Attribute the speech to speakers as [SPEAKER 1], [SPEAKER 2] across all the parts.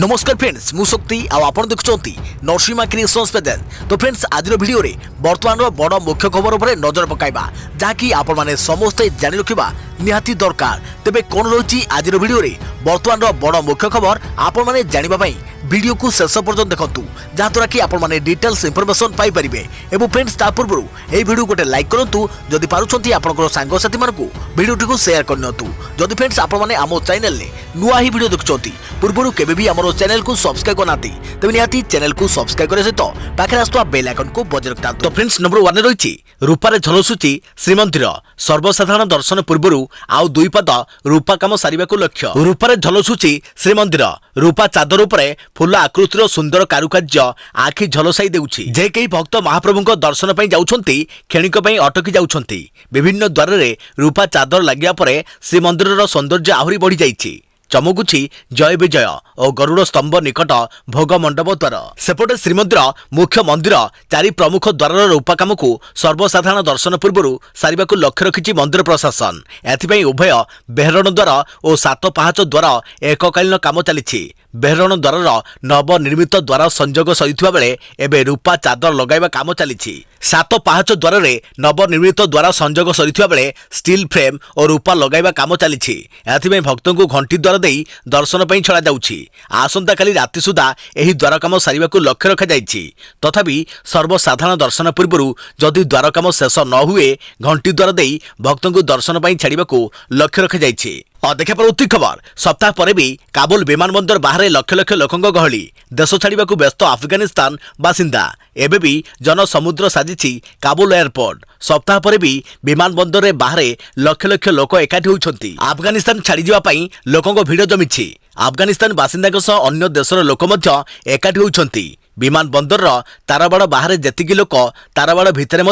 [SPEAKER 1] नमस्कार फ्रेंड्स मु शक्ति आपण देखुंती नरसिंहा क्रिएशंस पेजेस। तो फ्रेंड्स आज वीडियो रे वर्तमान बड़ मुख्य खबर उपर नजर पकाइबा जहाँकि आपण माने समस्ते जानि रखिबा निहाती दरकार। तेबे कोन रही आज वीडियो रे वर्तमान बड़ मुख्य खबर आपण माने जानिबा पई वीडियो को शेष पर्यंत देखंतु जहाँद्वारा कि आपण माने डिटेल्स इंफॉर्मेशन पाई परिबे। एवं फ्रेंड्स ता पूर्व ए वीडियो गोटे लाइक करंतु जदि पारुछंती आपनकर सांग साथी मानकु वीडियो को शेयर करनतु। जदि फ्रेंड्स आपण माने आमो चैनल ले नुआ ही वीडियो देखुछंती पूर्व केबे भी हमरो चैनल को सब्सक्राइब करनाती तबे निहाती चैनल को सब्सक्राइब करे सहित पाखे आस्तुवा बेल आइकन को बजाय रखता। तो फ्रेंड्स नंबर 1 रही रूपारे झलसुची श्रीमंदिर सर्वसाधारण दर्शन पूर्व आउ दुई पद रूपा काम सारिबाकु लक्ष्य। रूपारे झलसुची श्रीमंदिर रूपा चादर उपरे फुल आकृतिर सुंदर कारुकार्य आखि झलसाई देउछि। जे कई भक्त महाप्रभुଙ୍କ दर्शन पई जाउछंती क्षणिक पई अटकी जाउछंती। विभिन्न द्वार रे रूपा चादर लागिया परे श्रीमंदिरर सौंदर्य आहुरी बढ़ी जाइछि। चमकुछि जय विजय और गरुड़ स्तंभ निकट भोग मंडप द्वार। सेपटे श्रीमंदिर मुख्य मंदिर चारि प्रमुख द्वार रूपा काम को सर्वसाधारण दर्शन पूर्व सारिबाकु लक्ष्य रखिछि मंदिर प्रशासन। एथिपई उभय बेहरण द्वार और सात पाहाच द्वार एककालीन काम चलिछि। बेहरण द्वार नवनिर्मित द्वार संजोग सहितुवा बेले एबे रूपा चादर लगाइबा काम चलिछि। सात पाहाच द्वार रे नवनिर्मित द्वार संजोग सहितुवा बेले स्टील फ्रेम और रूपा लगाइबा काम चलिछि। एथिपई भक्तଙ୍କୁ घंटी द्वार देई दर्शन पई छड़ा जाउछि। आसंता काली राति सुधा एही द्वार काम सारिबाकु लक्ष्य रखा जाइछि। तथापि सर्वसाधारण दर्शन पूर्व जदि द्वार काम शेष न हुए घंटी द्वार देई भक्तଙ୍କୁ दर्शन पई छाड़िबाकु लक्ष्य रखा जाइछि। देखा पड़ती खबर सप्ताह पर भी काबुल विमानबंदर बाहर लक्ष लक्ष लोकों गहली देश छाड़िबाकु व्यस्त अफगानिस्तान बासिंदा एबे भी जन समुद्र साजिछि काबुल एयरपोर्ट। सप्ताह पर भी विमानबंदर रे बाहर लक्ष लक्ष लोक एकाठी होइछंती। अफगानिस्तान छाड़ी जिबा पई लोकों भीड़ जमिछि। अफगानिस्तान बासिंदा सह अन्य देशर लोक मध्य एकाठी होइछंती। विमान बंदर ताराबाड़ बाहर जेतिकी लोक ताराबाड़ भितर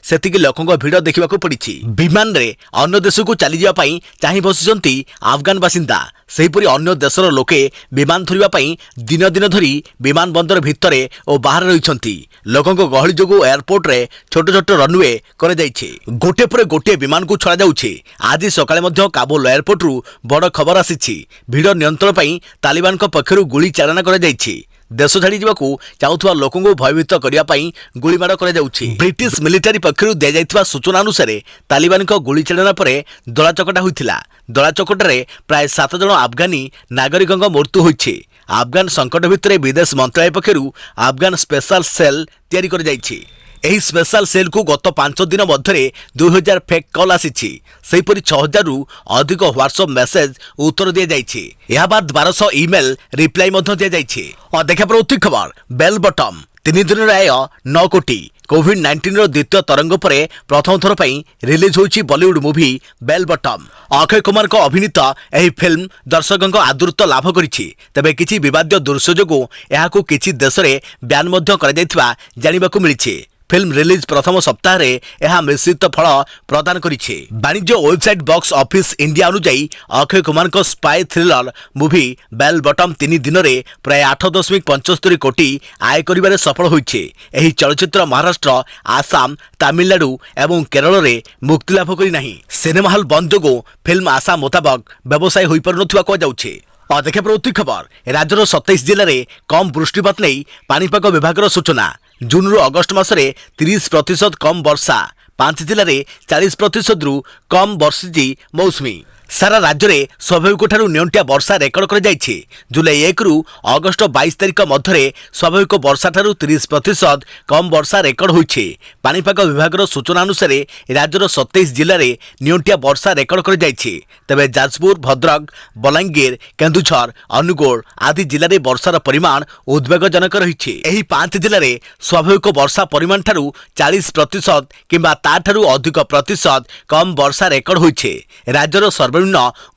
[SPEAKER 1] सेतिकी लोकों भीड़ देखा पड़ी। विमान रे अन्य देश को चली जावा पई चाहि बसिचंती अफगान बासिंदा। सेहीपरि अन्य देशर लोके विमान धरिबा पई दिन दिन धरी विमान बंदर भितर और बाहर रहिछंती। लोकों गहली जोगु एयरपोर्ट रे छोट छोट रनवे करे जाइछे। गोटे पर गोटे विमान को छड़ा जाउछे। आज सकाळे मध्य काबुल एयरपोर्ट रु बड़ खबर आसीछि। भीड़ नियंत्रण पई तालिबान को पक्षरु गुली चालना करे जाइछि। देश छाड़ी जावाकू चाहुथुवा लोकों भयभीत करिया पई गुलीमाड़ करे जाउछि। ब्रिटिश मिलिटारी पक्षरु दे जाइथवा सूचना अनुसार तालिबान को गुली चालना परे दलाचकटा होइथिला। दलाचकटा रे प्राय 7 जन अफगानी नागरिकଙ୍କ मृत्यु होइछि। अफगान संकट भितर विदेश मंत्रालय पक्षरु अफगान स्पेशल सेल तैयारी कर जाइछि। एही स्पेशल सेल को गत 5 दिन मध्य 2000 फेक कॉल आसीछि। सेहीपरि 6000 रु अधिक व्हाट्सएप मेसेज उत्तर दिया जाइछि। या बाद 1200 ईमेल रिप्लाई मध्य दिया जाइछि। और देखा पड़ती खबर बेल बटम 3 दिन आय 9 कोटी। कोविड-19 रो द्वितीय तरंग पर प्रथम थर पई रिलीज होइछि Bollywood movie Bell Bottom. Akshay Kumar को अभिनीत एही फिल्म दर्शकों आदृत लाभ करिछि। तबे किछि विवाद्य दृश्य जोगु एहाकु किछि देश रे ब्यान मध्य करा जाइथिबा जानिबाकु मिलिछि। फिल्म रिलीज प्रथम सप्ताह रे यह मिश्रित फल प्रदान करिछि। वाणिज्य वेबसाइट बॉक्स ऑफिस इंडिया अनुसार अक्षय कुमार को spy thriller movie Bell Bottom 3 दिन रे प्राय 8.75 कोटी आय करिबारे सफल होइछि। एही चलचित्र महाराष्ट्र, आसाम, तमिलनाडु एवं केरल रे मुक्ति लाभ करि नाही। सिनेमा हॉल बंद जोगु फिल्म आशा मुताबक व्यवसाय होई परनथुवा को जाउछि। और देखा पड़ती खबर राज्यर 27 जिले में कम वृष्टिपात नहीं पानीपाग विभाग सूचना। जून रु अगस्ट मासरे 30% कम वर्षा। 5 जिले में 40% रु कम वर्षिची मौसुमी। सारा राज्य में स्वाभाविक ठारू नियंटिया वर्षा रेकर्ड कर जाइछि। जुलाई 1 रु अगस्ट 22 तारिख मध्य स्वाभाविक वर्षा ठारू 30% कम वर्षा रेकर्ड होइछि। पानीपाग विभाग सूचना अनुसार राज्यर 27 जिले में नियंटिया वर्षा रेकर्ड कर जाइछि। तबे जाजपुर, भद्रक, बलांगीर, केन्दुझर, अनुगुल आदि जिले में वर्षार परिमाण उद्वेगजनक रहिछि। एही 5 जिले में स्वाभाविक वर्षा परिमाण ठारू 40% किंबा ताठारू अधिक प्रतिशत कम वर्षा रेकर्ड होइछि। राज्यर सर्वनिम्न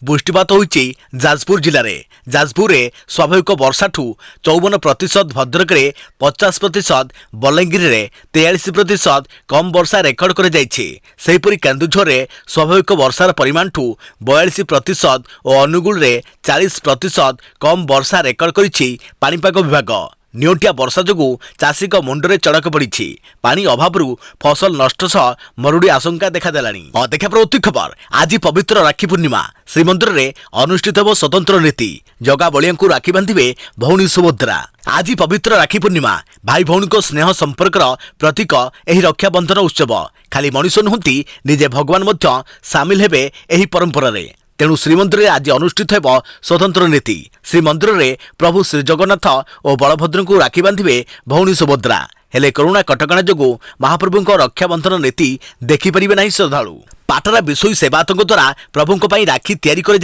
[SPEAKER 1] वृष्टिपात होइछि जाजपुर जिले में। जाजपुर रे स्वाभाविक वर्षा ठू 54%, भद्रक रे 50%, बलांगीर रे 43% कम वर्षा रेकर्ड कर जाइछि। सेहीपरि केन्दुझर रे स्वाभाविक वर्षार परिमाण ठू 42% और अनुगुल रे 40% कम वर्षा रेकर्ड करिछि पानीपाग विभाग। नियोटिया वर्षा जोगु चाषी मुंडरे चड़क पड़ी पानी अभाव फसल नष्ट सह मरुड़ी आशंका देखादेलानी। देखा प्रवृत्ति खबर आज पवित्र राखी पूर्णिमा श्रीमंदिर में अनुष्ठित हो स्वतंत्र नीति जगा बलिया राखी बांधे भौणी सुभद्रा। आज पवित्र राखी पूर्णिमा भाई भौणी को स्नेह संपर्क प्रतीक एही रक्षा बंधन उत्सव खाली मनुष्य नुहति निजे भगवान मध्य सामिल हेबे एही परंपरा रे। तेणु श्रीमंदिर में आज अनुष्ठित हो स्वतंत्र नीति श्रीमंदिर में प्रभु श्री जगन्नाथ और बलभद्र को राखी बांधे भौणी सुभद्रा। हेले कोरोना कटकणा जोगु महाप्रभु रक्षा बंधन नीति देखिपारे नहीं श्रद्धालु। पाटरा विशोई सेवातंक द्वारा प्रभु राखी तैयारी कर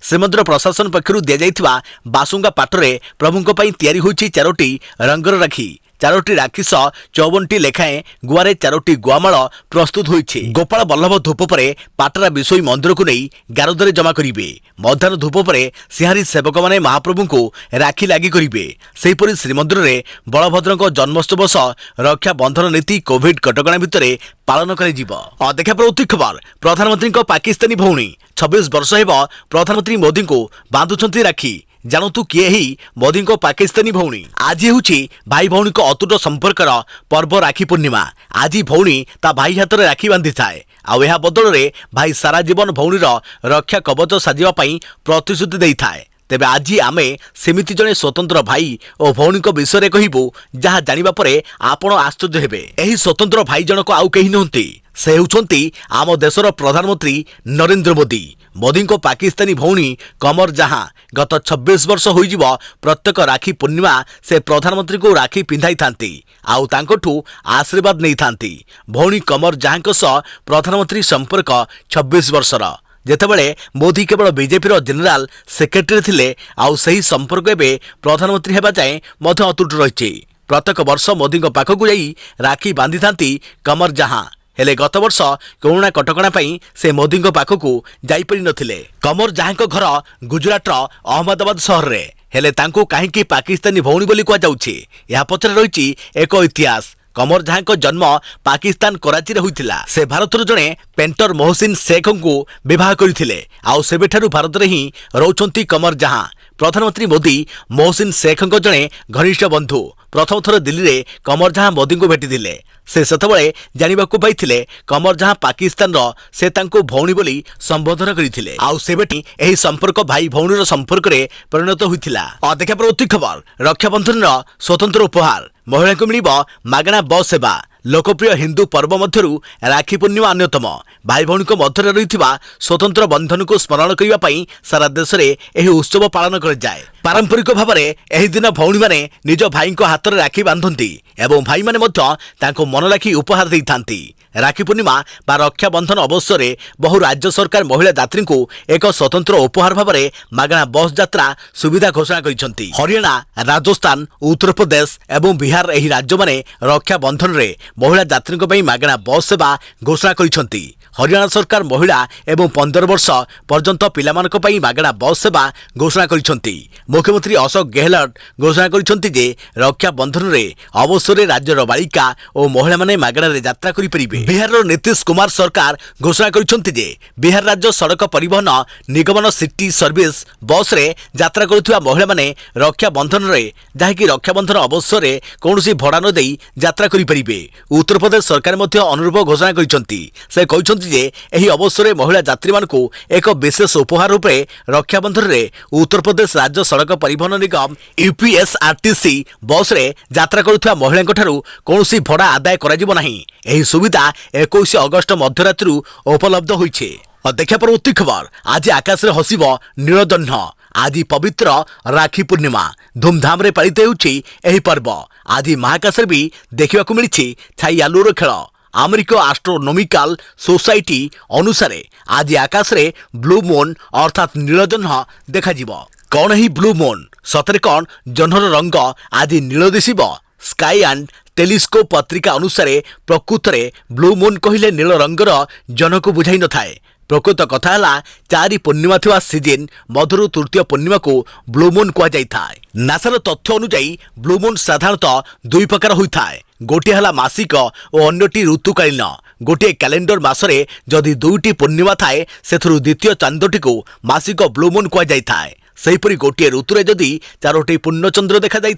[SPEAKER 1] श्रीमंदिर प्रशासन पक्षर दि जाइथिबा बासुंगा पाटरे प्रभु तैयारी होइछि 4टी रंगर राखी 4टी राखी सह 54टी लेखाएं गुआरे 4टी गुआमाल प्रस्तुत होइछि। गोपाल बल्लभ धूप परे पाटरा विशोई मंदिर को नहीं गारदरे जमा करिवे। मध्याह्न धूप परे सिंहारी सेवक माने महाप्रभु को राखी लागि करिवे। सेहिपरि श्रीमंदिर में बलभद्र जन्मोत्सव सह रक्षा बंधन नीति कोविड कटकणा भितर पालन कर देखा प्रवृत्ति खबर प्रधानमंत्री पाकिस्तानी भौणी 26 वर्ष हेब प्रधानमंत्री मोदी को बांधुछंती राखी। जानतु किए ही मोदी को पाकिस्तानी भौणी। आज होउछि भाई भौणी को अतुट संपर्कर पर्व राखी पूर्णिमा। आज भौणी ता भाई हाथ में राखी बांधि थाए आ एहा बदल रे भाई सारा जीवन भौणीर रक्षा कवच साजिबा पई प्रतिश्रुति देई थाए। तेबे आज आमे सेमिति जने स्वतंत्र भाई और भौणी विषय कहबू जहाँ जानिबा परे आपण आश्चर्य हेबे। एही स्वतंत्र भाई जनक आउ केही नहंती से होउछंती आम देशर प्रधानमंत्री नरेंद्र मोदी। मोदी को पाकिस्तानी भौणी कमर जहां गत 26 वर्ष होइजिब प्रत्येक राखी पूर्णिमा से प्रधानमंत्री को राखी पिंधाई थांती आउ तांकोठू आशीर्वाद नहीं थांती। भौणी कमर जहां सह प्रधानमंत्री संपर्क 26 वर्षर जेतेबेले मोदी केवल बीजेपी जेनेराल सेक्रेटरी थिले आउ सही संपर्क एबे प्रधानमंत्री हेबा जाए मध्य अतुट रहिछि। प्रत्येक वर्ष मोदी पाखकु जाई राखी बांधि थांती कमर जहां। हेले गत वर्ष कोरोना कटकणा पई से मोदी पाखकु जाई परि नथिले। कमर जहां घर गुजरात अहमदाबाद शहर रे हेले तांको काहेकि पाकिस्तानी भौणी बोली कुआ जाउछि या पछरे रहिछि एक इतिहास। कमर जहां जन्म पाकिस्तान कराची रे होइथिला। से भारत जड़े पेंटर मोहसिन शेख को विवाह करथिले आउ सेबेठारु भारत रे ही रहउछंती कमर जहां। प्रधानमंत्री मोदी मोहसिन शेख जड़े घनिष्ठ बंधु प्रथम थर दिल्ली रे कमर जहां मोदी को भेटिथिले। से सेतबळे जानिबाकू पाइथिले कमर जहां पाकिस्तान रो से तांको भौणी बोली संबोधन करिथिले आउ सेबेटी एही संपर्क भाई भौणीर संपर्क रे परिणत होइथिला। देखा प्रवृत्ति खबर रक्षा बंधन रो स्वतंत्र उपहार महिला को मिलिबो मागणा बस सेवा। लोकप्रिय हिंदू पर्व मध्यरु राखी पूर्णिमा अन्यतम। भाई भौणी को मध्य रहिथिबा स्वतंत्र बंधन को स्मरण करिबा पई सारा देश रे एही उत्सव पालन कर जाय। पारंपरिक भाव में एही दिन भौणी माने निज भाई को हाथ में राखी बांधती एवं भाई माने मध्य तांको मन राखी उपहार देई थांती। राखी पूर्णिमा बा रक्षा बंधन अवसर में बहु राज्य सरकार महिला यात्री को एक स्वतंत्र उपहार भाव में मागणा बस यात्रा सुविधा घोषणा करिसेंती। हरियाणा, राजस्थान, उत्तर प्रदेश एवं बिहार एही राज्य माने रक्षा बंधन रे महिला यात्री को मागणा बस सेवा घोषणा करिसेंती। हरियाणा सरकार महिला एवं 15 वर्ष पर्यंत पिलामानक पई मागणा बस सेवा घोषणा करिसेंती। मुख्यमंत्री अशोक गहलोत घोषणा करिसेंती जे रक्षा बंधन रे अवसर रे राज्यर बालिका और महिला माने मागणा रे यात्रा करि परिबे। बिहार नीतीश कुमार सरकार घोषणा करिसेंती जे बिहार राज्य सड़क परिवहन निगमन सिटी सर्विस बस रे यात्रा करुवा महिला माने रक्षा बंधन रे जहाँकि रक्षा बंधन अवसर रे कौनसी भड़ा न देई यात्रा करि परिबे। उत्तर प्रदेश सरकार मध्य अनुरूप घोषणा करिसेंती। से कहिसेंती जे एही अवसर रे महिला यात्री मानकु एक विशेष उपहार रूपे रक्षा बंधन रे उत्तर प्रदेश राज्य सड़क परिवहन निगम यूपीएसआरटीसी बस रे यात्रा करुवा महिला ठारू कौनसी भड़ा आदाय कराजिबो नाही। एही सुविधा 21 अगस्त मध्यरात्रि उपलब्ध होइछे। देखा परवर्ती खबर आज आकाश रे हसिबो नीलजह्न। आज पवित्र राखी पूर्णिमा धूमधाम रे पालित होउछि एही पर्व। आज महाकाश रे भी देखिबाकू मिलिछि छाई आलुर खेल। अमेरिका एस्ट्रोनॉमिकल सोसाइटी अनुसार आज आकाश रे ब्लू मून अर्थात नीलजह्न देखा जिवो। कौन ही ब्लू मून सतरे कौन जह्नर रंग आज नील दिसिबो। स्काई एंड टेलीस्कोप पत्रिका अनुसार प्रकृत में ब्लू मून कहले नील रंगर जन को बुझाई न थाए। प्रकृत कथा है 4 पूर्णिमा थिबा सीजन मधुर तृतीय पूर्णिमा को ब्लू मून कह जाय थाए। नासार तथ्य अनुसार ब्लू मून साधारणतः 2 प्रकार होता है। गोटे है मासिक और अन्यटी ऋतुकालीन। गोटे कैलेंडर मासरे जदि 2टी पूर्णिमा थाए से द्वितीय चांदटी को मासिक ब्लू मून कह जाय थाए। सेहीपरि गोटे ऋतुरे जदि 4टी पूर्णचंद्र देखा जाए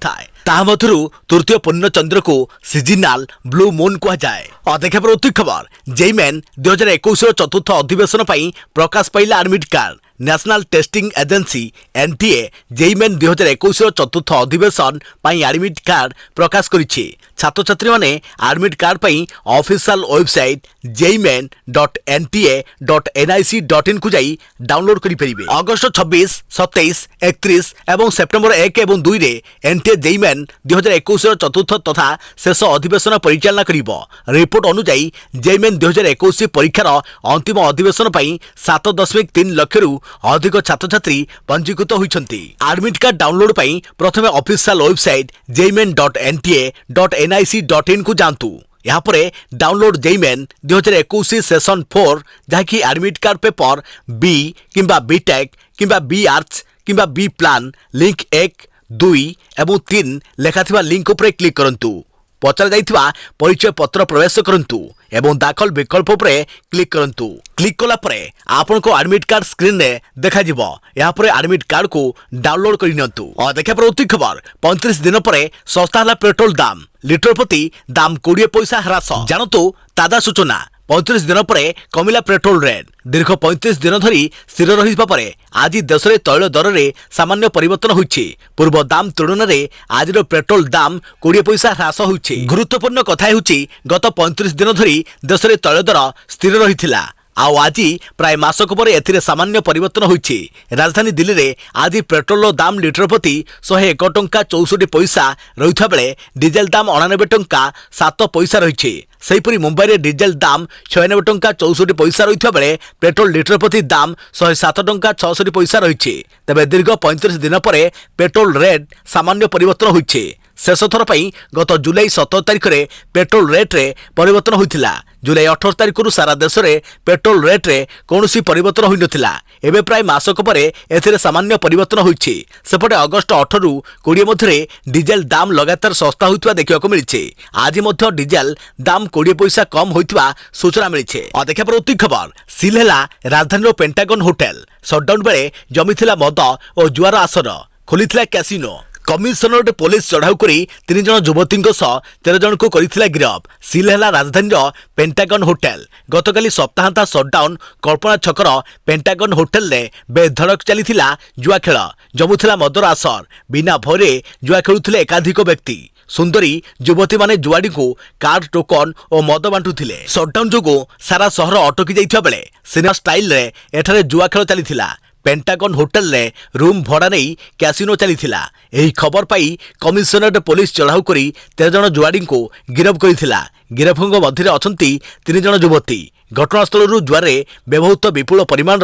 [SPEAKER 1] ताहा मध्यरु तृतीय पूर्णचंद्र को सीजनाल ब्लू मून कहा जाए। देखा प्रति खबर जेईमेन 2021 चतुर्थ अधिवेशन पर प्रकाश पाइला admit card. National testing agency NTA JEE Main 2021 चतुर्थ अधिवेशन पर एडमिट कार्ड प्रकाश करिछि। छात्र छात्री माने एडमिट कार्ड पर ऑफिशियल वेबसाइट jeimen.nta.nic.in को जाई डाउनलोड करि परिबे। अगस्त 26, 27, 31 एवं सेप्टेम्बर 1 एवं 2 रे एनटीए जेईमेन 2021 चतुर्थ तथा शेष अधिवेशन परिचालना करिबो। रिपोर्ट अनुसार जेईमेन 2021 परीक्षार अंतिम अधिवेशन पर 7.3 लाख रु अधिक छात्र छात्री पंजीकृत होइछन्ति। एडमिट कार्ड डाउनलोड पर प्रथमे ऑफिशियल वेबसाइट jeimen.nta.nic.in को जानतु। यहाँ पर डाउनलोड जेईमेन 2021 सेशन 4 जहाँकि एडमिट कार्ड पेपर बी किंबा बीटेक किंबा बी आर्ट्स किंबा बी प्लान लिंक 1, 2 एवं 3 लेखाथिबा लिंक उपरे क्लिक करंतु। पचरा जाइथिबा परिचय पत्र प्रवेश करंतु एवं दाखल विकल्प उपरे क्लिक करंतु। क्लिक कला परे आपन को एडमिट कार्ड स्क्रीन रे देखा जिवो। यहाँ पर एडमिट कार्ड को डाउनलोड करि नियंतु। और देखा प्रति खबर 35 दिन परे सस्ता हला पेट्रोल दाम। लिटर प्रति दाम 20 पैसा ह्रास। जानतु ताजा सूचना 35 दिन पर कमिला पेट्रोल रेट। दीर्घ 35 दिन धरी स्थिर रहिबा परे आज देश में तैल दर में सामान्य परिवर्तन होइछि। पूर्व दाम तुलन में आज पेट्रोल दाम 20 पैसा ह्रास होइछि। गुरुत्वपूर्ण कथा हेउछि गत 35 दिन धरी देश में तैल दर स्थिर रहिथिला। आज प्राय मासक पर एथिरे सामान्य परिवर्तन होइछि। राजधानी दिल्ली रे आज पेट्रोल दाम लिटर प्रति 101 टंका 64 पैसा रहिथा बेले डीजेल दाम 99 टंका 7 पैसा रहिछि। सेहीपरि मुंबई रे डीजेल दाम 96 टंका 64 पैसा रहिथा बेले पेट्रोल लिटर प्रति दाम 107 टंका 66 पैसा रहिछि। तबे दीर्घ 35 दिन पर पेट्रोल रेट सामान्य परिवर्तन होइछि। शेष थर पर गत जुलाई 17 तारिख में पेट्रोल रेट रे परिवर्तन होइथिला। जुलाई 18 तारिख रु सारा देश में पेट्रोल रेट रे कोनोसी परिवर्तन होई नथिला। एबे प्राय मासक पर एथिरे सामान्य परिवर्तन होइछि। सेपटे अगस्त 18 रु 20 मध्य डीजेल दाम लगातार सस्ता होइतबा देखिବାକୁ मिलिछि। आज मध्य डीजेल दाम 20 पैसा कम होइतबा सूचना मिलिछि। देखा प्रति खबर सील हेला राजधानी पेंटागन होटल। शटडाउन बेले जमिथिला मद और जुआर आसर खोलिथिला कैसिनो। कमिशनरेट पुलिस चढ़ाऊ करी 3 जन युवती 13 जन को करिथिला गिरफ। सील हेला राजधानी पेंटागन होटल। गतकाली सप्ताहांता शटडाउन कल्पना छकर पेंटागन होटल रे बेधड़क चलीथिला जुआ खेल। जमुथिला मदर आसर। बिना भयरे जुआ खेलुथिले एकाधिक व्यक्ति। सुंदरी युवती माने जुआड़ी को कार्ड टोकन और मद बांटुथिले। शटडाउन जोगु सारा शहर अटकी जाइथिबा बेले सिनेमा स्टाइल रे एठारे जुआ खेल चलीथिला। पेंटागन होटल रे रूम भड़ा नहीं कैसिनो चलीथिला। एही खबर पाई कमिशनरेट पुलिस चढ़ाऊ करी 13 जन जुआड़ी को गिरफ करिथिला। गिरफों मध्य अछंती 3 जन युवती। घटनास्थल जुआरे व्यवहृत विपुल परिमाण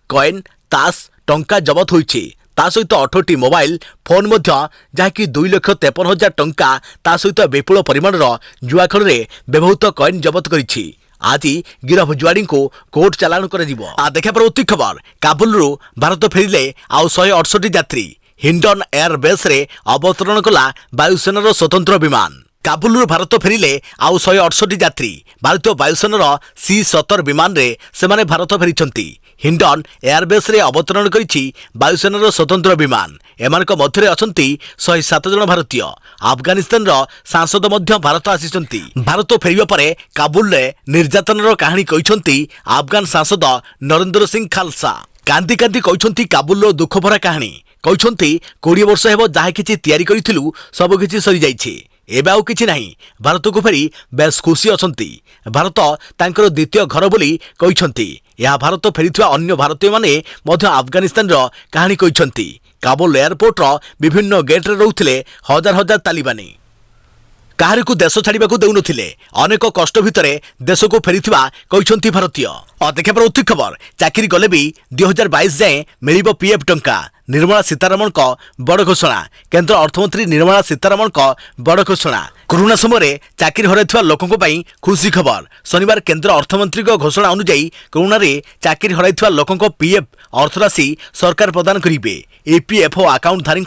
[SPEAKER 1] कॉइन तास टंका जबत होइछि। ता सहित 18टी मोबाइल फोन जहाँकि 2,53,000 टंका ता सहित विपुल परिमाण जुआ खेल में व्यवहृत कॉइन जबत करिछि। आज गिरफ जुआड़ी को कोर्ट चालाण कर देखा प्रति खबर काबुल भारत फेरिले आउ 168 यात्री। हिंडन एयर बेस रे अवतरण कला वायुसेनार स्वतंत्र विमान। काबुल भारत फेरिले आउ 168 यात्री। भारतीय वायुसेनार C-17 विमान रे सेमाने भारत फेरिछंती। हिंडन एयरबेस रे अवतरण करिछि वायुसेनार स्वतंत्र विमान। एमानक मध्यरे अछंती 107 जन भारतीय। अफगानिस्तान रो सांसद मध्य भारत आसिछंती। भारत फेरिबा परे काबुल रे निर्यातनार कहानी कहिछंती अफगान सांसद नरेंद्र सिंह खालसा। कांदी कांदी कहिछंती काबुल रो दुख भरा कहानी। कहिछंती 20 वर्ष हेबो जाहा किछि तयारी करिथिलु सब किछि सरी जाइछि। एबे आउ किछि नाही। भारत को फेरी बेस खुशी अछंती। भारत तांकर द्वितीय घर बोली कहिछंती। या भारत फेरिथिबा अन्य भारतीय माने मध्य अफगानिस्तान रो कहानी कहिछंती। काबुल एयरपोर्ट रो विभिन्न गेट रे रहउथिले हजार हजार तालिबानी। काहारी को देश छाड़िबा को देउनथिले। अनेक कष्ट भितरे देश को फेरिथिबा कहिछंती भारतीय। देखा प्रति खबर चाकरी गले भी 2022 जाए मिलिबो पीएफ टंका। निर्मला सीतारमण को बड़ घोषणा। केंद्र अर्थमंत्री निर्मला सीतारमण को बड़ घोषणा। कोरोना समय चाकरी हराइथिबा लोकंको पई खुशी खबर। शनिवार केंद्र अर्थमंत्री को घोषणा अनुसार कोरोना रे चाकरी हराइथिबा लोकंको पीएफ अर्थराशि सरकार प्रदान करिवे। ईपीएफओ अकाउंटधारी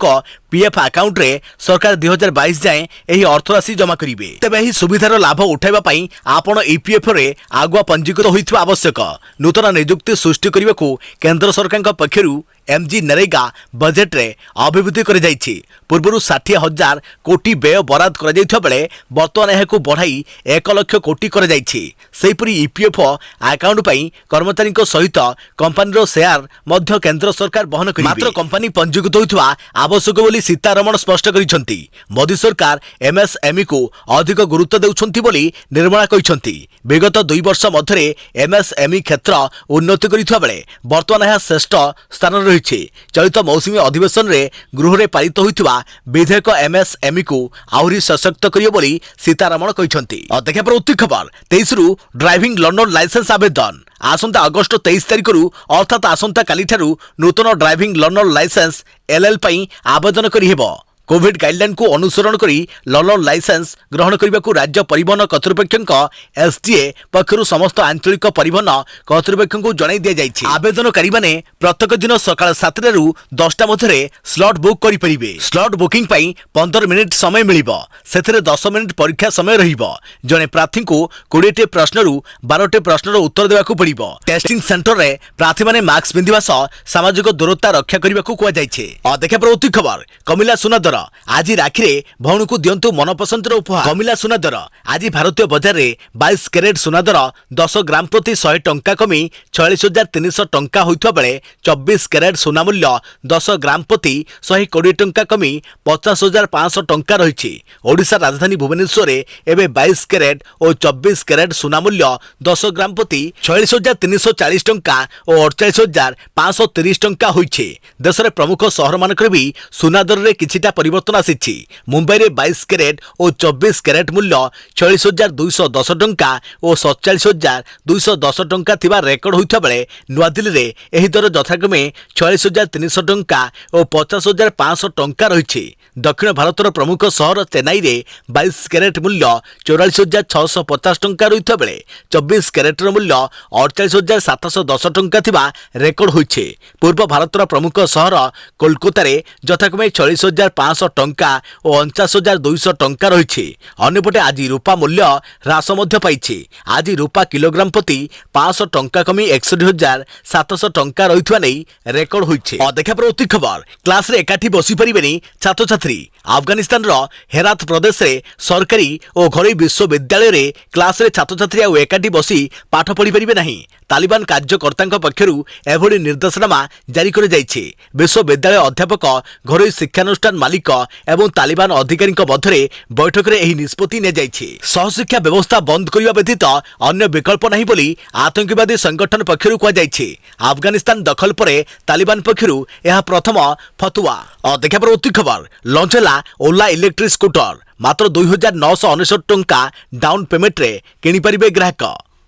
[SPEAKER 1] पीएफ अकाउंट रे सरकार 2022 जाए एही अर्थराशि जमा करिवे। तबे एही सुविधार लाभ उठाइबा पई आपण ईपीएफओ रे आगुआ पंजीकृत होइथिबा आवश्यक। नूतन नियुक्ति सृष्टि करने को केंद्र सरकार पक्षरु एमजी नरेगा बजेट रे अभिवृद्धि कर जाइछि। पूर्व 60,000 कोटी व्यय बराद कर जाइथिबा बेले वर्तमान एहाकु बढ़ाई 1 लाख कोटी कर जाइछि। सेहिपरि ईपीएफओ अकाउंट पई कर्मचारी सहित कंपनी शेयर मध्य केंद्र सरकार बहन करिबे। मात्र कंपनी पंजीकृत होइथवा आवश्यक बोली सीतारमण स्पष्ट करिसंती। मोदी सरकार एमएसएमई को अधिक गुरुत्व देउछंती बोली निर्मला कहिसंती। विगत 2 वर्ष मध्यरे एमएसएमई क्षेत्र उन्नति करिथवा बेले वर्तमान यह श्रेष्ठ स्थान रहिछि। चलित मौसुमी अधिवेशन रे गृह रे पारित होइथवा विधेयक एमएसएमई को आहुरी सशक्त करियो बोली सीतारमण कहिसंती। देखा पर खबर 23 रु ड्राइविंग लर्नर लाइसेंस आवेदन आसंता अगस्ट 23 तारिख रु अर्थात आसंता काली ठारू नूतन ड्राइविंग लर्नर लाइसेंस एलएल पई आवेदन करि हेबो। कोविड गाइडलाइन को अनुसरण करी लर्नर लाइसेंस ग्रहण करने को राज्य परिवहन कर्तृपक्ष एसटीए पक्षर समस्त आंचलिक परिवहन कर्तृपक्ष को जणाई दिया जायछि। आवेदनकारी माने प्रत्येक दिन सकाळ 7 रु 10टा मध्यरे स्लॉट बुक करि परिबे। स्लॉट बुकिंग पई 15 मिनिट समय मिलिबो। सेथिरे 10 मिनिट परीक्षा समय रहिबो। जने प्रार्थी को 20 टे प्रश्न रु 12 टे प्रश्नर उत्तर देबाकू पड़िबो। टेस्टिंग सेंटर रे प्रार्थी माने मास्क पिंधिबा सह सामाजिक दूरता रक्षा करबाकू कुआ जायछि। देखा परवर्ती खबर कमिला सुनादर आज राखी रे भौणी को दियंतु मनपसंदर उपहार। कमिला सुनादर आज भारतीय बाजार रे 22 कैरेट सुनादर 10 ग्राम प्रति 100 टंका कमी 46,300 टंका होइथबा बेले 24 कैरेट सुना मूल्य 10 ग्राम प्रति 120 टंका कमी 50,500 टंका रहिछि। ओडिशा राजधानी भुवनेश्वर रे एबे 22 कैरेट और 24 कैरेट सुना मूल्य 10 ग्राम प्रति 46,340 टंका और 48,530 टंका होइछि। देश रे प्रमुख शहर मानकर भी सुनादर रे किछिटा परिवर्तन आसिछि। मुंबई रे 22 कैरेट और 24 कैरेट मूल्य 46,210 टंका और 47,210 टंका थिबा रेकर्ड होइथा बेले नुआ दिल्ली रे एही दर यथाक्रमे 46,300 टंका और 50,500 टंका रहिछि। दक्षिण भारतर प्रमुख शहर चेन्नई रे 22 कैरेट मूल्य 44,650 टंका रहिथा बेले 24 कैरेट मूल्य 48,710 टंका थिबा रेकर्ड होइछि। पूर्व भारतर प्रमुख शहर कोलकाता रे यथाक्रमे 40,500 टंका और 49,200 टंका रहिछि। अन्यपटे आज रूपा मूल्य ह्रास मध्य पाइछि। आज रूपा किलोग्राम प्रति 500 टंका कमी 61,700 टंका रहिथवा नै रेकर्ड होइछि। देखा परवर्ती खबर क्लास रे एकाठी बसी परिबेनी छात्र छात्री। अफगानिस्तान रो हेरात प्रदेश रे सरकारी और घरोई विश्वविद्यालय रे क्लास रे छात्र छात्री आ एकाठी बसी पाठ पढ़ी परिबे नाही। तालिबान कार्यकर्तांक पक्षरु एभଳି निर्देशनामा जारी कर जाइछि। विश्वविद्यालय अध्यापक घरोई शिक्षानुष्ठान मालिक एवं तालिबान अधिकारी मध्य बैठक में निष्पत्ति ने जाइछि। सहशिक्षा व्यवस्था बंद करने व्यतीत अन्य विकल्प नहीं बोली आतंकवादी संगठन पक्षरु कहा जाइछि। अफगानिस्तान दखल पर तालिबान पक्षरु यह प्रथम फतुआ। देखा परवर्ती खबर लॉन्च है ओला इलेक्ट्रिक स्कूटर मात्र 2,999 टंका डाउन पेमेंट रे किनि परिबे ग्राहक।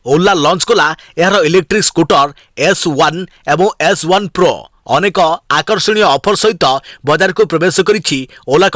[SPEAKER 1] ओला लॉन्च कला यार इलेक्ट्रिक स्कूटर S1 एवं S1 प्रो अनेक आकर्षणीय ऑफर सहित बाजार को प्रवेश करिछि ओला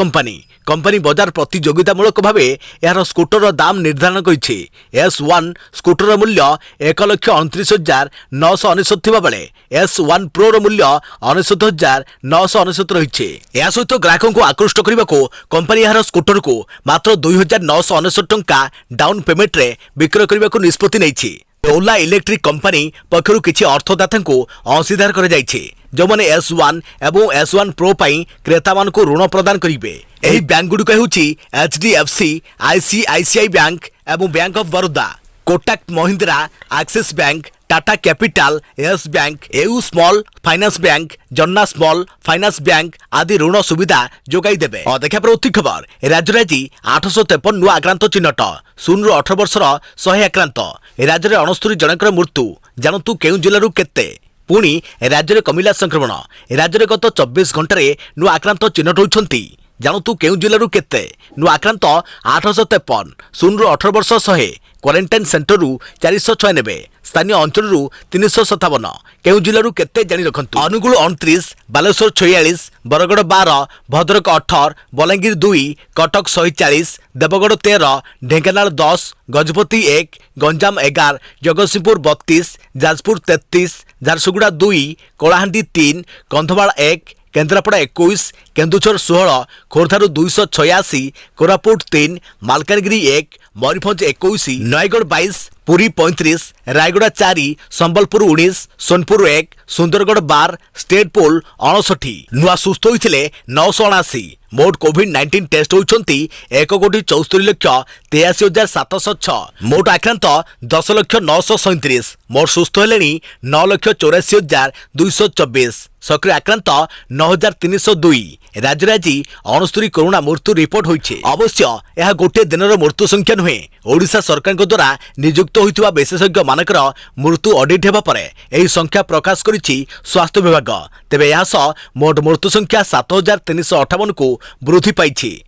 [SPEAKER 1] कंपनी बाजार प्रतियोगितामूलक भावे यार स्कूटर दाम निर्धारण करिछि। S1 स्कूटर मूल्य 1,29,999 थिबा बेले S1 प्रो रो मूल्य 69,999 रहिछि। या सहित ग्राहकों को आकृष्ट करने को कंपनी यार स्कूटर को मात्र 2,999 टंका डाउन पेमेंट रे विक्रय करने को निष्पत्ति नैछि। ओला इलेक्ट्रिक कंपनी पक्षरु किछि अर्थदाता को अंशीदार कर जाइछि जो माने S1 एवं S1 प्रो पाई क्रेता मान को ऋण प्रदान करिवे। एही बैंक गुडी कहउछि HDFC, ICICI बैंक एवं bank of Baroda, Kotak Mahindra, axis bank, Tata capital, yes bank, EU small finance bank, जन्ना स्मॉल फाइनेंस बैंक आदि ऋण सुविधा जोगाई देबे। देखा परवर्ती खबर राज्य रे 853 नुआ आक्रांत चिन्हट 0 ରୁ 18 वर्षर 100 आक्रांत। राज्य में 69 जनकर मृत्यु। जानतु केउ जिल्लारू केते पुणी राज्य में कमिला संक्रमण। राज्य में गत 24 घंटे नुआ आक्रांत चिन्हट होइछंती। जानतु केउ जिल्लारू केते नुआ आक्रांत 853 0 ରୁ 18 वर्ष 100 क्वारंटाइन सेंटर रु 496 स्थानीय अंचल रु 357 केउ जिल्लारू केते जानि रखंतु। अनुगुल 29 बालेश्वर 46 बरगड़ 12 भद्रक 18 बलांगीर 2 कटक 140 देवगड़ 13 ढेंकानाल 10 गजपति 1 गंजाम 11 जगतसिंहपुर 32 जाजपुर 33 झारसुगुड़ा 2 कलाहांडी 3 कंधमाल 1 केन्द्रापड़ा 21, केन्दुझर 16, खोर्धारू 286, कोरापुट 3, मालकानगिरी 1, मयूरभंज 21, नयगढ़ 22, पुरी 35, रायगड़ा 4, संबलपुर 19, सोनपुर 1, सुंदरगढ़ 12, स्टेट पोल 59, नुआ सुस्थ होते 979। मोट कोविड-19 टेस्ट होती 1,74,83,706। मोट आक्रांत 10,09,37। मोट सुस्थ हेले 9,84,224। सक्रिय आक्रांत 9,302। राज्य आज 69 कोरोना मृत्यु रिपोर्ट होइछे। अवश्य यह गोटे दिन मृत्यु संख्या नुहे, ओडिशा सरकार द्वारा नियुक्त होइतिबा विशेषज्ञ मानकर मृत्यु ऑडिट हेबा परे एही संख्या प्रकाश करिछि स्वास्थ्य विभाग। तेबे यह मोट मृत्यु संख्या 7,358 को वृद्धि पाइछि।